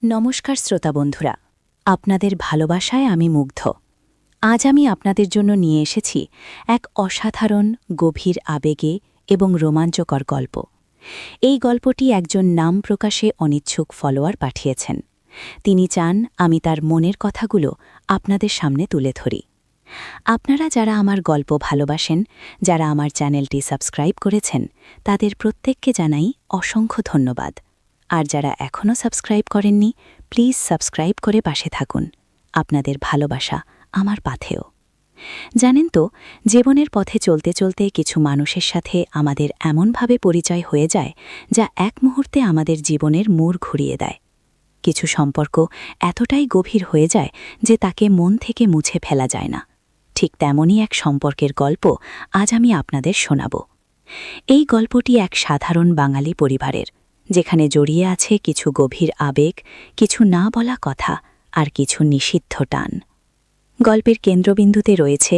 নমস্কার শ্রোতা বন্ধুরা, আপনাদের ভালোবাসায় আমি মুগ্ধ। আজ আমি আপনাদের জন্য নিয়ে এসেছি এক অসাধারণ, গভীর আবেগে এবং রোমাঞ্চকর গল্প। এই গল্পটি একজন নাম প্রকাশে অনিচ্ছুক ফলোয়ার পাঠিয়েছেন। তিনি চান আমি তার মনের কথাগুলো আপনাদের সামনে তুলে ধরি। আপনারা যারা আমার গল্প ভালোবাসেন, যারা আমার চ্যানেলটি সাবস্ক্রাইব করেছেন, তাদের প্রত্যেককে জানাই অসংখ্য ধন্যবাদ। আর যারা এখনও সাবস্ক্রাইব করেননি, প্লিজ সাবস্ক্রাইব করে পাশে থাকুন। আপনাদের ভালোবাসা আমার পাথেয়। জানেন তো, জীবনের পথে চলতে চলতে কিছু মানুষের সাথে আমাদের এমনভাবে পরিচয় হয়ে যায় যা এক মুহূর্তে আমাদের জীবনের মোড় ঘুরিয়ে দেয়। কিছু সম্পর্ক এতটাই গভীর হয়ে যায় যে তাকে মন থেকে মুছে ফেলা যায় না। ঠিক তেমনই এক সম্পর্কের গল্প আজ আমি আপনাদের শোনাব। এই গল্পটি এক সাধারণ বাঙালি পরিবারের, যেখানে জড়িয়ে আছে কিছু গভীর আবেগ, কিছু না বলা কথা আর কিছু নিষিদ্ধ টান। গল্পের কেন্দ্রবিন্দুতে রয়েছে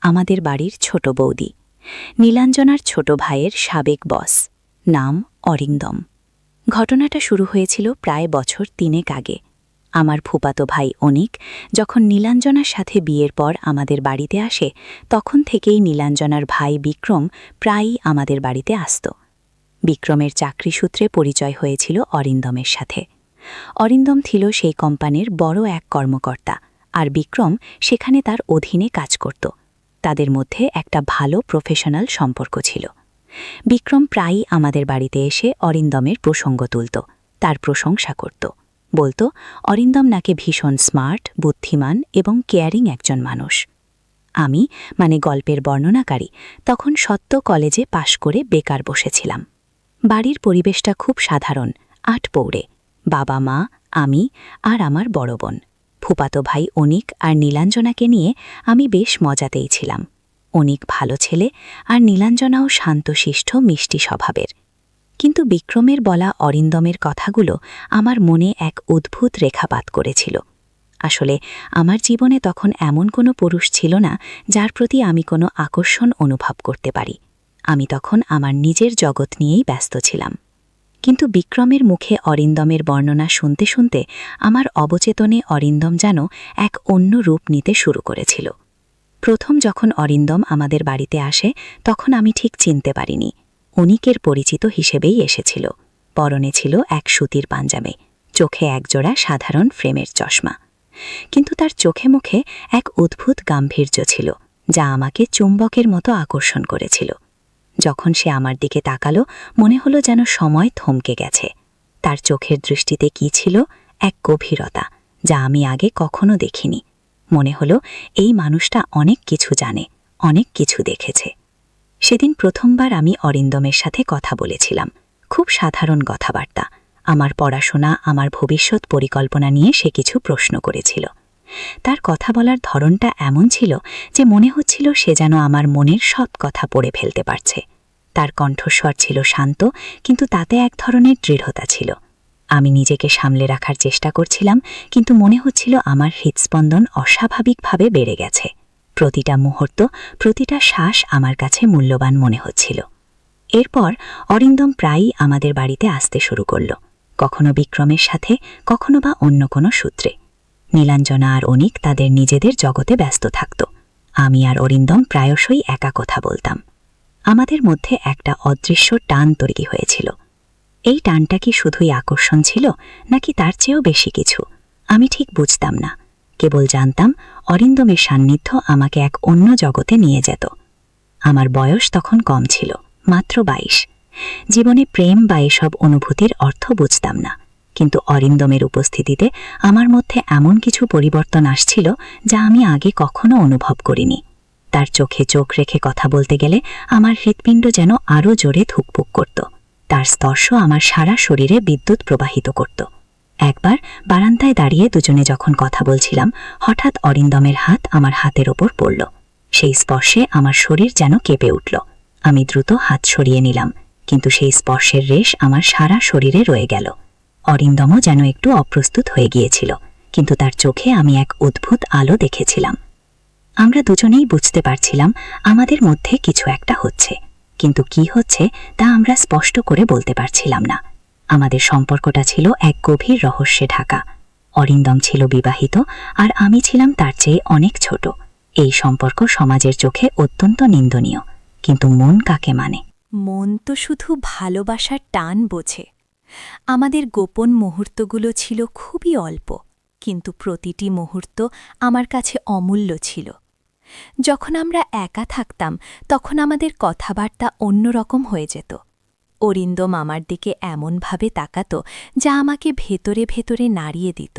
আমাদের বাড়ির ছোট বৌদি, নীলাঞ্জনার ছোট ভাইয়ের সাবেক বস, নাম অরিন্দম। ঘটনাটা শুরু হয়েছিল প্রায় বছর 3 আগে। আমার ফুপাতো ভাই অনিক যখন নীলাঞ্জনার সাথে বিয়ের পর আমাদের বাড়িতে আসে, তখন থেকেই নীলাঞ্জনার ভাই বিক্রম প্রায়ই আমাদের বাড়িতে আসত। বিক্রমের চাকরি সূত্রে পরিচয় হয়েছিল অরিন্দমের সাথে। অরিন্দম ছিল সেই কোম্পানির বড় এক কর্মকর্তা, আর বিক্রম সেখানে তার অধীনে কাজ করত। তাদের মধ্যে একটা ভালো প্রফেশনাল সম্পর্ক ছিল। বিক্রম প্রায়ই আমাদের বাড়িতে এসে অরিন্দমের প্রসঙ্গ তুলত, তার প্রশংসা করত, বলতো অরিন্দম নাকি ভীষণ স্মার্ট, বুদ্ধিমান এবং কেয়ারিং একজন মানুষ। আমি গল্পের বর্ণনাকারী তখন সদ্য কলেজে পাশ করে বেকার বসেছিলাম। বাড়ির পরিবেশটা খুব সাধারণ, 8 পৌড়ে, বাবা মা, আমি আর আমার বড় বোন। ফুপাতো ভাই অনিক আর নীলাঞ্জনাকে নিয়ে আমি বেশ মজাতেই ছিলাম। অনিক ভালো ছেলে আর নীলাঞ্জনাও শান্তশিষ্ট, মিষ্টি স্বভাবের। কিন্তু বিক্রমের বলা অরিন্দমের কথাগুলো আমার মনে এক অদ্ভুত রেখাপাত করেছিল। আসলে আমার জীবনে তখন এমন কোনো পুরুষ ছিল না যার প্রতি আমি কোনো আকর্ষণ অনুভব করতে পারি। আমি তখন আমার নিজের জগৎ নিয়েই ব্যস্ত ছিলাম। কিন্তু বিক্রমের মুখে অরিন্দমের বর্ণনা শুনতে শুনতে আমার অবচেতনে অরিন্দম যেন এক অন্য রূপ নিতে শুরু করেছিল। প্রথম যখন অরিন্দম আমাদের বাড়িতে আসে, তখন আমি ঠিক চিনতে পারিনি। অনিকের পরিচিত হিসেবেই এসেছিল। পরনে ছিল এক সুতির পাঞ্জাবি, চোখে একজোড়া সাধারণ ফ্রেমের চশমা। কিন্তু তার চোখে মুখে এক অদ্ভুত গাম্ভীর্য ছিল, যা আমাকে চুম্বকের মতো আকর্ষণ করেছিল। যখন সে আমার দিকে তাকালো, মনে হলো যেন সময় থমকে গেছে। তার চোখের দৃষ্টিতে কি ছিল? এক গভীরতা, যা আমি আগে কখনো দেখিনি। মনে হলো এই মানুষটা অনেক কিছু জানে, অনেক কিছু দেখেছে। সেদিন প্রথমবার আমি অরিন্দমের সাথে কথা বলেছিলাম। খুব সাধারণ কথাবার্তা। আমার পড়াশোনা, আমার ভবিষ্যৎ পরিকল্পনা নিয়ে সে কিছু প্রশ্ন করেছিল। তার কথা বলার ধরনটা এমন ছিল যে মনে হচ্ছিল সে যেন আমার মনের সব কথা পড়ে ফেলতে পারছে। তার কণ্ঠস্বর ছিল শান্ত, কিন্তু তাতে এক ধরনের দৃঢ়তা ছিল। আমি নিজেকে সামলে রাখার চেষ্টা করছিলাম, কিন্তু মনে হচ্ছিল আমার হৃৎস্পন্দন অস্বাভাবিকভাবে বেড়ে গেছে। প্রতিটা মুহূর্ত, প্রতিটা শ্বাস আমার কাছে মূল্যবান মনে হচ্ছিল। এরপর অরিন্দম প্রায়ই আমাদের বাড়িতে আসতে শুরু করল, কখনো বিক্রমের সাথে, কখনো বা অন্য কোনো সূত্রে। নীলাঞ্জনা আর অনিক তাদের নিজেদের জগতে ব্যস্ত থাকত। আমি আর অরিন্দম প্রায়শই একা কথা বলতাম। আমাদের মধ্যে একটা অদৃশ্য টান তৈরি হয়েছিল। এই টানটা কি শুধুই আকর্ষণ ছিল, নাকি তার চেয়েও বেশি কিছু? আমি ঠিক বুঝতাম না। কেবল জানতাম অরিন্দমের সান্নিধ্য আমাকে এক অন্য জগতে নিয়ে যেত। আমার বয়স তখন কম ছিল, মাত্র 22। জীবনে প্রেম বা এসব অনুভূতির অর্থ বুঝতাম না। কিন্তু অরিন্দমের উপস্থিতিতে আমার মধ্যে এমন কিছু পরিবর্তন আসছিল যা আমি আগে কখনো অনুভব করিনি। তার চোখে চোখ রেখে কথা বলতে গেলে আমার হৃৎপিণ্ড যেন আরও জোরে ধুকপুক করত। তার স্পর্শ আমার সারা শরীরে বিদ্যুৎ প্রবাহিত করত। একবার বারান্দায় দাঁড়িয়ে দুজনে যখন কথা বলছিলাম, হঠাৎ অরিন্দমের হাত আমার হাতের ওপর পড়ল। সেই স্পর্শে আমার শরীর যেন কেঁপে উঠল। আমি দ্রুত হাত সরিয়ে নিলাম, কিন্তু সেই স্পর্শের রেশ আমার সারা শরীরে রয়ে গেল। অরিন্দমও যেন একটু অপ্রস্তুত হয়ে গিয়েছিল, কিন্তু তার চোখে আমি এক অদ্ভুত আলো দেখেছিলাম। আমরা দুজনেই বুঝতে পারছিলাম আমাদের মধ্যে কিছু একটা হচ্ছে, কিন্তু কি হচ্ছে তা আমরা স্পষ্ট করে বলতে পারছিলাম না। আমাদের সম্পর্কটা ছিল এক গভীর রহস্যে ঢাকা, অরিন্দম ছিল বিবাহিত আর আমি ছিলাম তার চেয়ে অনেক ছোট। এই সম্পর্ক সমাজের চোখে অত্যন্ত নিন্দনীয়, কিন্তু মন কাকে মানে? মন তো শুধু ভালোবাসার টান বোঝে। আমাদের গোপন মুহূর্তগুলো ছিল খুবই অল্প, কিন্তু প্রতিটি মুহূর্ত আমার কাছে অমূল্য ছিল। যখন আমরা একা থাকতাম তখন আমাদের কথাবার্তা অন্যরকম হয়ে যেত। অরিন্দম আমার দিকে এমনভাবে তাকাত যা আমাকে ভেতরে ভেতরে নাড়িয়ে দিত।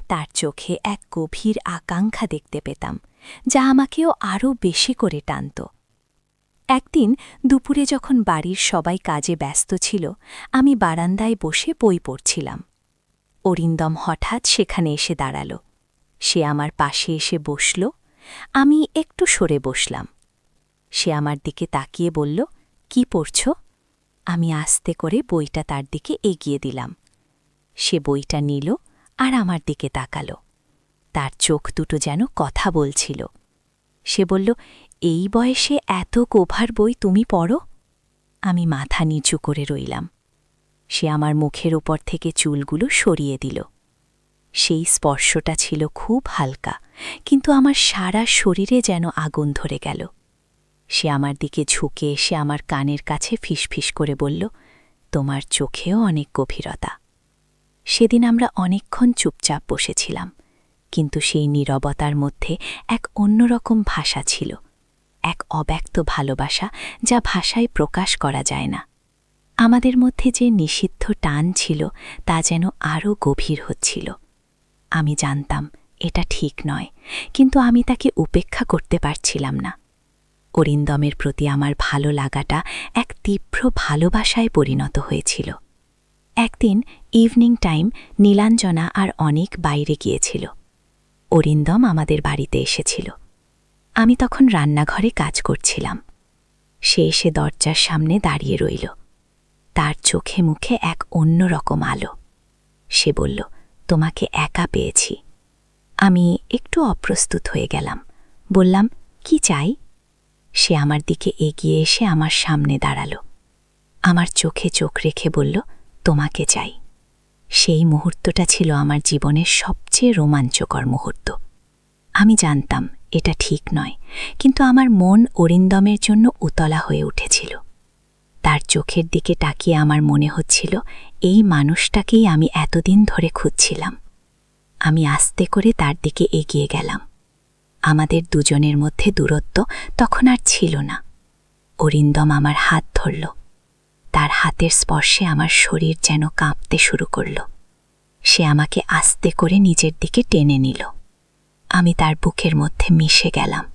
তার চোখে এক গভীর আকাঙ্ক্ষা দেখতে পেতাম, যা আমাকেও আরও বেশি করে টানত। একদিন দুপুরে যখন বাড়ির সবাই কাজে ব্যস্ত ছিল, আমি বারান্দায় বসে বই পড়ছিলাম। অরিন্দম হঠাৎ সেখানে এসে দাঁড়াল। সে আমার পাশে এসে বসল। আমি একটু সরে বসলাম। সে আমার দিকে তাকিয়ে বলল, কি পড়ছ? আমি আস্তে করে বইটা তার দিকে এগিয়ে দিলাম। সে বইটা নিল আর আমার দিকে তাকাল। তার চোখ দুটো যেন কথা বলছিল। সে বলল, এই বয়সে এত গভীর বই তুমি পড়ো? আমি মাথা নিচু করে রইলাম। সে আমার মুখের ওপর থেকে চুলগুলো সরিয়ে দিল। সেই স্পর্শটা ছিল খুব হালকা, কিন্তু আমার সারা শরীরে যেন আগুন ধরে গেল। সে আমার দিকে ঝুঁকে এসে আমার কানের কাছে ফিসফিস করে বলল, তোমার চোখেও অনেক গভীরতা। সেদিন আমরা অনেকক্ষণ চুপচাপ বসেছিলাম, কিন্তু সেই নীরবতার মধ্যে এক অন্যরকম ভাষা ছিল, এক অব্যক্ত ভালোবাসা যা ভাষায় প্রকাশ করা যায় না। আমাদের মধ্যে যে নিষিদ্ধ টান ছিল তা যেন আরও গভীর হচ্ছিল। আমি জানতাম এটা ঠিক নয়, কিন্তু আমি তাকে উপেক্ষা করতে পারছিলাম না। অরিন্দমের প্রতি আমার ভালো লাগাটা এক তীব্র ভালোবাসায় পরিণত হয়েছিল। একদিন ইভিনিং টাইম নীলাঞ্জনা আর অনেক বাইরে গিয়েছিল। অরিন্দম আমাদের বাড়িতে এসেছিল। আমি তখন রান্নাঘরে কাজ করছিলাম। সে এসে দরজার সামনে দাঁড়িয়ে রইল। তার চোখে মুখে এক অন্যরকম আলো। সে বলল, তোমাকে একা পেয়েছি। আমি একটু অপ্রস্তুত হয়ে গেলাম। বললাম, কি চাই? সে আমার দিকে এগিয়ে এসে আমার সামনে দাঁড়াল। আমার চোখে চোখ রেখে বলল, তোমাকে চাই। সেই মুহূর্তটা ছিল আমার জীবনের সবচেয়ে রোমাঞ্চকর মুহূর্ত। আমি জানতাম এটা ঠিক নয়, কিন্তু আমার মন অরিন্দমের জন্য উতলা হয়ে উঠেছিল। তার চোখের দিকে তাকিয়ে আমার মনে হচ্ছিল এই মানুষটাকেই আমি এতদিন ধরে খুঁজছিলাম। আমি আস্তে করে তার দিকে এগিয়ে গেলাম। আমাদের দুজনের মধ্যে দূরত্ব তখন আর ছিল না। অরিন্দম আমার হাত ধরল। তার হাতের স্পর্শে আমার শরীর যেন কাঁপতে শুরু করল। সে আমাকে আস্তে করে নিজের দিকে টেনে নিল। আমি তার বুকের মধ্যে মিশে গেলাম।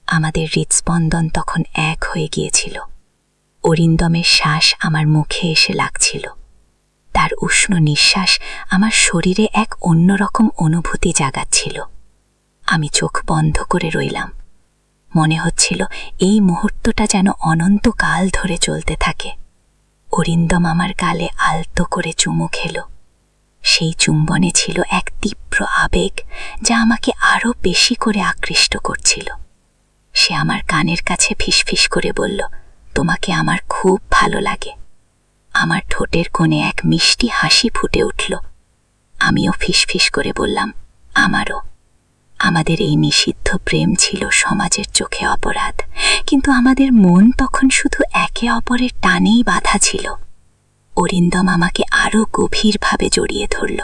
আমাদের হৃৎস্পন্দন তখন এক হয়ে গিয়েছিল। অরিন্দমের শ্বাস আমার মুখে এসে লাগছিল। তার উষ্ণ নিঃশ্বাস আমার শরীরে এক অন্যরকম অনুভূতি জাগাচ্ছিল। আমি চোখ বন্ধ করে রইলাম। মনে হচ্ছিল এই মুহূর্তটা যেন অনন্তকাল ধরে চলতে থাকে। অরিন্দম আমার গালে আলতো করে চুমু খেল। সেই চুম্বনে ছিল এক তীব্র আবেগ যা আমাকে আরও বেশি করে আকৃষ্ট করছিল। সে আমার কানের কাছে ফিসফিস করে বলল, তোমাকে আমার খুব ভালো লাগে। আমার ঠোঁটের কোণে এক মিষ্টি হাসি ফুটে উঠল। আমিও ফিসফিস করে বললাম, আমারও। আমাদের এই নিষিদ্ধ প্রেম ছিল সমাজের চোখে অপরাধ, কিন্তু আমাদের মন তখন শুধু একে অপরের টানেই বাঁধা ছিল। অরিন্দম আমাকে আরও গভীরভাবে জড়িয়ে ধরল।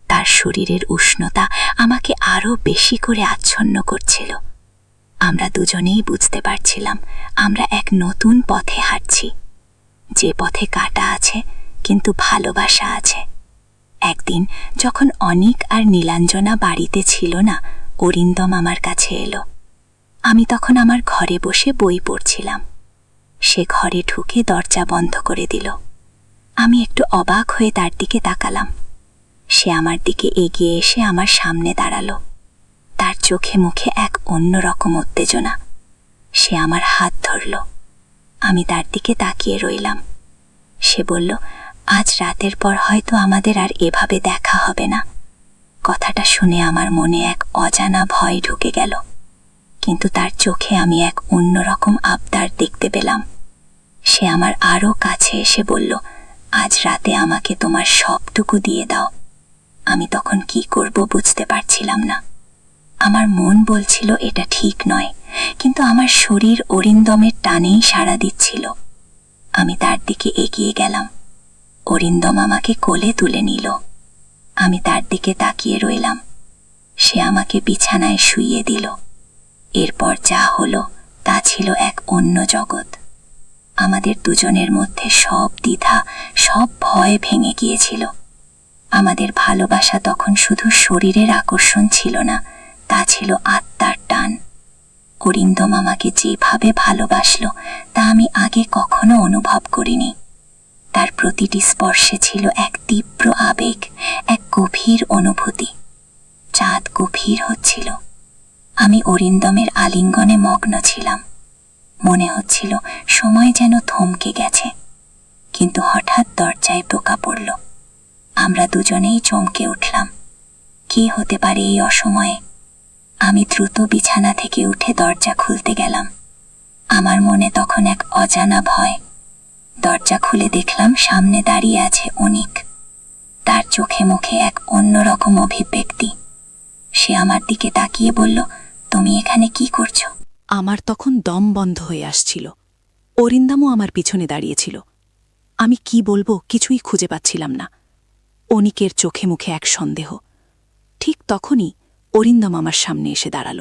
তার শরীরের উষ্ণতা আমাকে আরও বেশি করে আচ্ছন্ন করছিল। আমরা দুজনেই বুঝতে পারছিলাম আমরা এক নতুন পথে হাঁটছি, যে পথে কাঁটা আছে কিন্তু ভালোবাসা আছে। একদিন যখন অনিক আর নীলাঞ্জনা বাড়িতে ছিল না, অরিন্দম আমার কাছে এলো। আমি তখন আমার ঘরে বসে বই পড়ছিলাম। সে ঘরে ঢুকে দরজা বন্ধ করে দিল। আমি একটু অবাক হয়ে তার দিকে তাকালাম। সে আমার দিকে এগিয়ে এসে আমার সামনে দাঁড়ালো। তার চোখে মুখে এক অন্যরকম উত্তেজনা। সে আমার হাত ধরল। আমি তার দিকে তাকিয়ে রইলাম। সে বলল, আজ রাতের পর হয়তো আমাদের আর এভাবে দেখা হবে না। কথাটা শুনে আমার মনে এক অজানা ভয় ঢুকে গেল, কিন্তু তার চোখে আমি এক অন্যরকম আবদার দেখতে পেলাম। সে আমার আরও কাছে এসে বলল, আজ রাতে আমাকে তোমার সবটুকু দিয়ে দাও। আমি তখন কি করব বুঝতে পারছিলাম না। আমার মন বলছিল এটা ঠিক নয়, কিন্তু আমার শরীর অরিন্দমের টানেই সাড়া দিচ্ছিল। আমি তার দিকে এগিয়ে গেলাম। অরিন্দম আমাকে কোলে তুলে নিল। আমি তার দিকে তাকিয়ে রইলাম। সে আমাকে বিছানায় শুইয়ে দিল। এরপর যা হলো তা ছিল এক অন্য জগৎ। আমাদের দুজনের মধ্যে সব দ্বিধা, সব ভয় ভেঙে গিয়েছিল। আমাদের ভালোবাসা তখন শুধু শরীরের আকর্ষণ ছিল না, তা ছিল আত্মার টান। অরিন্দম আমাকে যেভাবে ভালোবাসলো তা আমি আগে কখনো অনুভব করিনি। তার প্রতিটি স্পর্শে ছিল এক তীব্র আবেগ, এক গভীর অনুভূতি। চাঁদ গভীর হচ্ছিল। আমি অরিন্দমের আলিঙ্গনে মগ্ন ছিলাম। মনে হচ্ছিল সময় যেন থমকে গেছে। কিন্তু হঠাৎ দরজায় টোকা পড়ল। আমরা দুজনেই চমকে উঠলাম। কি হতে পারে এই অসময়ে? আমি দ্রুত বিছানা থেকে উঠে দরজা খুলতে গেলাম। আমার মনে তখন এক অজানা ভয়। দরজা খুলে দেখলাম সামনে দাঁড়িয়ে আছে অনিক। তার চোখে মুখে এক অন্যরকম অভিব্যক্তি। সে আমার দিকে তাকিয়ে বলল, তুমি এখানে কি করছো? আমার তখন দম বন্ধ হয়ে আসছিল। অরিন্দমও আমার পিছনে দাঁড়িয়েছিল। আমি কি বলবো কিছুই খুঁজে পাচ্ছিলাম না। অনিকের চোখে মুখে এক সন্দেহ। ঠিক তখনই অরিন্দম আমার সামনে এসে দাঁড়াল।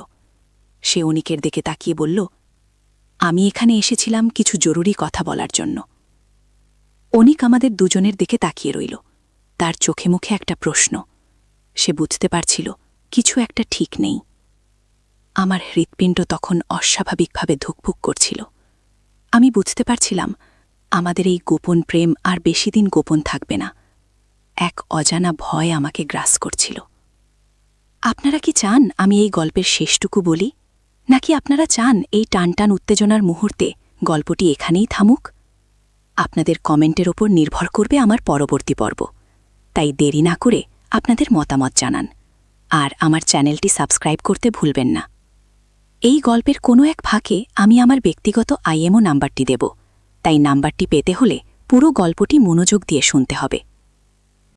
সে অনিকের দিকে তাকিয়ে বলল, আমি এখানে এসেছিলাম কিছু জরুরি কথা বলার জন্য। অনিক আমাদের দুজনের দিকে তাকিয়ে রইল। তার চোখে মুখে একটা প্রশ্ন। সে বুঝতে পারছিল কিছু একটা ঠিক নেই। আমার হৃৎপিণ্ড তখন অস্বাভাবিকভাবে ধুকপুক করছিল। আমি বুঝতে পারছিলাম আমাদের এই গোপন প্রেম আর বেশি দিন গোপন থাকবে না। এক অজানা ভয় আমাকে গ্রাস করছিল। আপনারা কি চান আমি এই গল্পের শেষটুকু বলি, নাকি আপনারা চান এই টানটান উত্তেজনার মুহূর্তে গল্পটি এখানেই থামুক? আপনাদের কমেন্টের ওপর নির্ভর করবে আমার পরবর্তী পর্ব। তাই দেরি না করে আপনাদের মতামত জানান, আর আমার চ্যানেলটি সাবস্ক্রাইব করতে ভুলবেন না। এই গল্পের কোনো এক ফাঁকে আমি আমার ব্যক্তিগত আইএমও নাম্বারটি দেব, তাই নাম্বারটি পেতে হলে পুরো গল্পটি মনোযোগ দিয়ে শুনতে হবে।